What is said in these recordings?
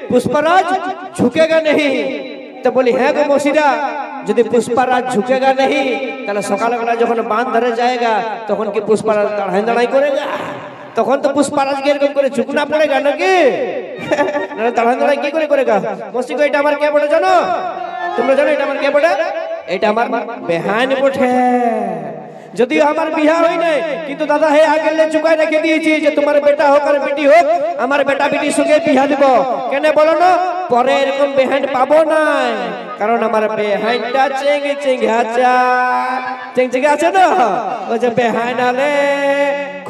पुष्पराज झुकेगा नहीं। तो बोली है गो मौसीरा यदि पुष्पराज झुकेगा नहीं ताहले सकाल बेला जखन बांध धरे जाएगा तखन की पुष्पराज लड़ाई लड़ाई करेगा तखन तो पुष्पराज के एरकम करे झुकना पड़ेगा नाकि ना लड़ाई लड़ाई की करे करेगा। मौसी को এটা আমার কে বটে জানো? তোমরা জানো এটা আমার কে বটে? এটা আমার বেহান বটে। যদিও আমার বিয়া হই নাই কিন্তু দাদা হে আগে ले চুকাই রেখে দিয়েছি যে তোমার বেটা হোক আর বেটি হোক আমার বেটা বেটির সঙ্গে বিয়া দিব। কেন বলো না পরে এরকম বেহান পাবো না কারণ আমার বেহানটা চেঙ্গে চেঙ্গে আছে চেঙ্গে চেঙ্গে আছে না ওই যে বেহানালে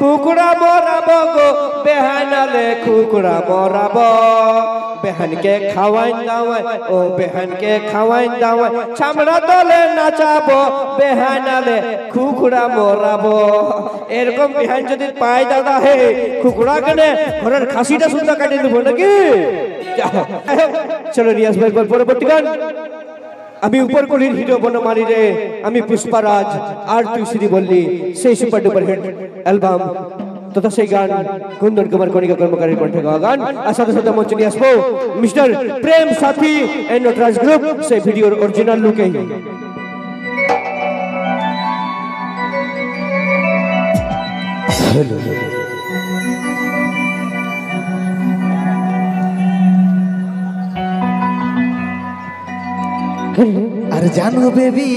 কুকুড়া মরাবো গো বেহানালে কুকুড়া মরাবো বেহান के খাওয়াই দাওয়াই ও বেহান के খাওয়াই দাওয়াই ছামড়া দলে নাচাবো বেহানালে কুকুড়া মরাবো। এরকম বেহান যদি পাই দাদা হে কুকুড়া কেনে ঘরের খাসিটা সুন্দর কাটি দেব নাকি। চলো রিয়াজ ভাই পরবর্তী গান। আমি উপর কলির হিরো বনমালী রে আমি পুষ্পরাজ আর তুই শ্রী বললি সেই সুপার ডুপার হিট অ্যালবাম তথা সেই গান কুন্দন কুমার কণিকা কর্মকারীর কণ্ঠে গাওয়া গান। আর সাথে সাথে মঞ্চে নিয়ে আসবো mister Prem Sathi and Nataraj group সেই ভিডিওর অরিজিনাল লুকে। আর জানো বেবি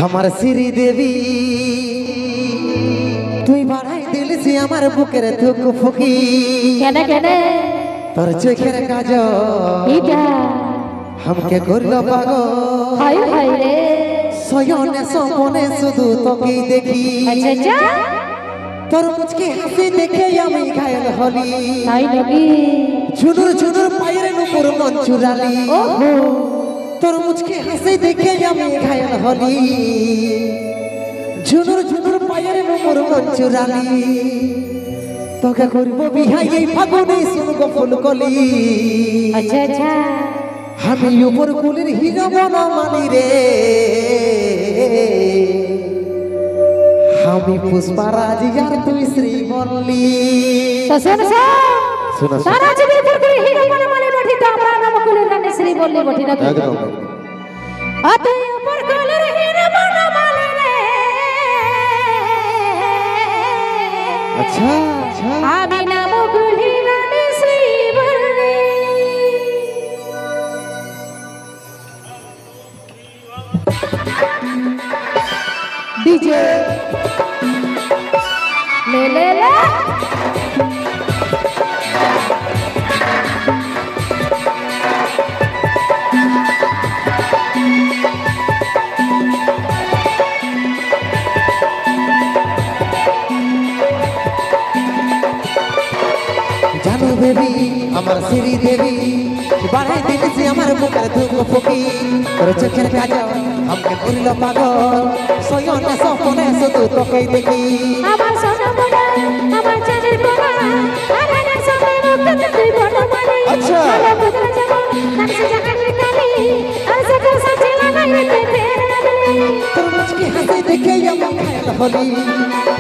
আমার শ্রী দেবী তুই বাড়াই দিলিস আমার বুকের থুক ফুকি কেন কেন তোর চোখের কাজ আমাকে করল পাগল হায় হায় রে সয়নে সপনে শুধু তোকেই দেখি আচ্ছা আচ্ছা তোর মুচকি হাসি দেখে আমি ঘায়ল হলি তাই নাকি ঝুনুর ঝুনুর পায়ের উপর মন চুরালি ওহো তোর মুচকি হাসি দেখে আমি ঘায়ল হলি ঝুনুর ঝুনুর পায়ের উপর মন চুরালি তোকে করব বিহাই এই ফাগুনে শুনবো ফুলকলি আচ্ছা আচ্ছা আমি উপর কুলির হিরো বনমালী রে আমি পুষ্পরাজ আর তুই শ্রী বললি তো শোন সারা জীবন উপর করে হিরো বনমালী বঠি তো আমরা নাম কুলের রানী শ্রী বললি বঠি না একদম আতে উপর কুলের হিরো বনমালী রে আচ্ছা আচ্ছা আমি নাম কুলের রানী শ্রী বললি ডিজে ले ले ले জানো বেবি আমার শ্রী দেবী বাড়াই দিলিস আমার বুকের ধুক ফুকি তোর চোখের কাজ আমাকে করল পাগল সয়নে সপনে শুধু তোকেই দেখি আমার সোনা মোনা আমার জানের কোনা আগানের সময় মুক্ত তুই বনমালী আচ্ছা ভালো বুঝলে যাব নামছে জাহানের কালি আর সকল সাথে লাগাই রে ফেরালি তোর মুচকি হাসি দেখে আমি ঘায়ল হলি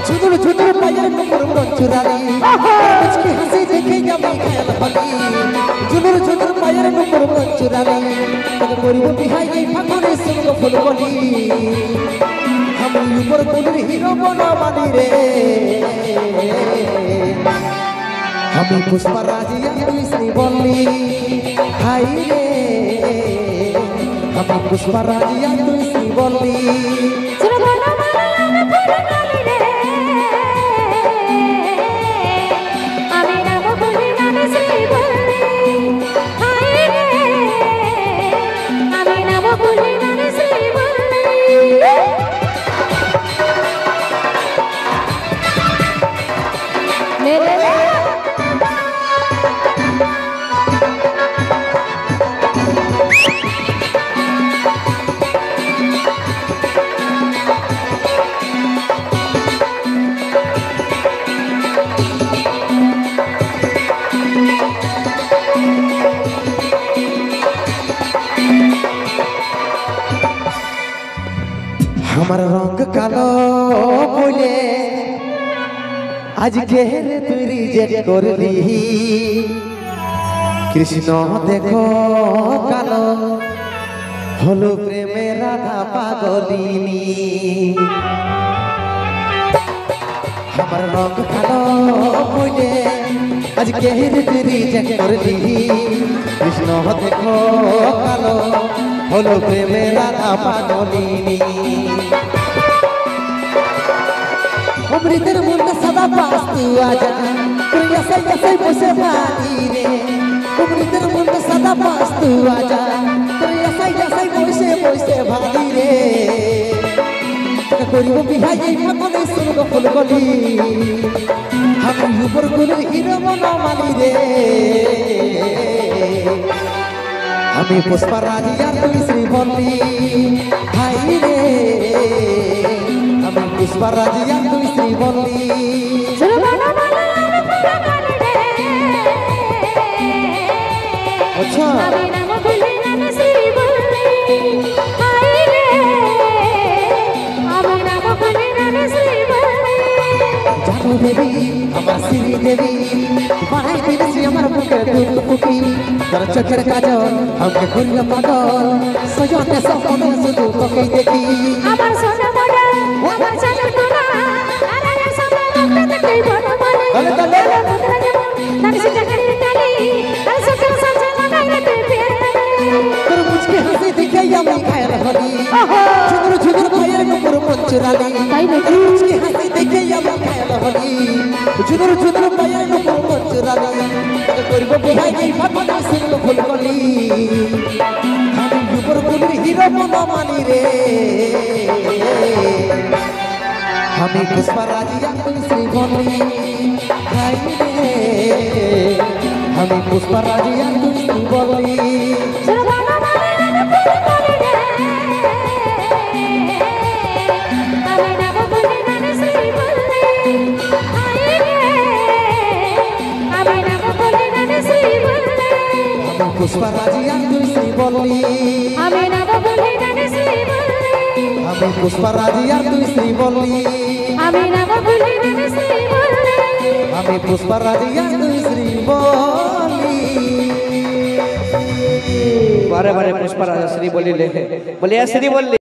ঝুনুর ঝুনুর পায়ের উপর মন চুরালি তোর মুচকি হাসি দেখে আমি ঘায়ল হলি ঝুনুর ঝুনুর পায়ের উপর মন চুরালি তোকে করিব বিহাই এই ফাগুনে শুনবো ফুলকলি আমি উপর কুলির হিরো বনমালী রে আমি পুষ্পরাজ আর তুই শ্রী বললি হাই রে আমি পুষ্পরাজ আর তুই শ্রী বললি শুনো বনমালী আমি ফুলকালি রে আমি নাম কুলের রানী শ্রী বললি হায় রে আমি নাম কুলের রানী শ্রী বললি ले ले ले আমার রঙ কালো বলে আজকে তুই রিজেক্ট করলি কৃষ্ণ দেখো কালো হলো প্রেমে রাধা পাগলিনী আমার রঙ কালো বইলে আজকে রিজেক্ট করলি কৃষ্ণ দেখো কালো হলো প্রেমে রাধা পাগলিনী অমৃতের মনটা সদা পাস্তু আজা প্রিয়া সাই বসে ভালি রে অমৃতের মনটা সদা পাস্তু আজা প্রিয়া সাই বসে ভালি রে করিব বিহাই এই মনে শুনব ফুলকলি আমি উপর গুলো হিরো বনমালি রে আমি পুষ্পারাজি আর তুই শ্রীবল্লী হাই রে আমি পুষ্পারাজি আর তুই শ্রীবল্লী আচ্ছা জানো দেবী আমার শ্রী দেবী বানাই দিয়েছি আমার বুকের দুপুকি তোর চোখের কাজল আমাকে ঘুরল পাগল সজনে সপনে শুধু তোকেই দেখি আমার সোনা মোড়া আমার চাঁদের কোনা আরে সোনা মুখে দেখই বড় বলে বলে বলে তার সিটা করে টালি তার সকাল সকাল লাগাই রে ফের তোর মুচকে হাসি দেখে আমি খায়র হলি ঝুদুর ঝুদুর পায়ের নুপুর মঞ্চুরালি তোর মুচকে হাসি দেখে আমি খায়র হলি ঝুদুর ঝুদুর পায়ের নুপুর মঞ্চুরালি করিব বিহাই এই ভাবনা শুনল ফুলকলি আমি উপর গুলির হিরো বনমালি রে আমি পুষ্পারাজি আর তুই শ্রীবল্লী হাই রে আমি পুষ্পারাজি আর তুই শ্রীবল্লী পুষ্পারাজি আর তুই শ্রীবল্লী আমি নাম বলে গানে শ্রীবল্লী আমি পুষ্পারাজি আর তুই শ্রীবল্লী আমি নাম বলে গানে শ্রীবল্লী আমি পুষ্পারাজি আর তুই শ্রীবল্লী बारे बारे पुष्पराज श्री बोली ले बोले श्री बोली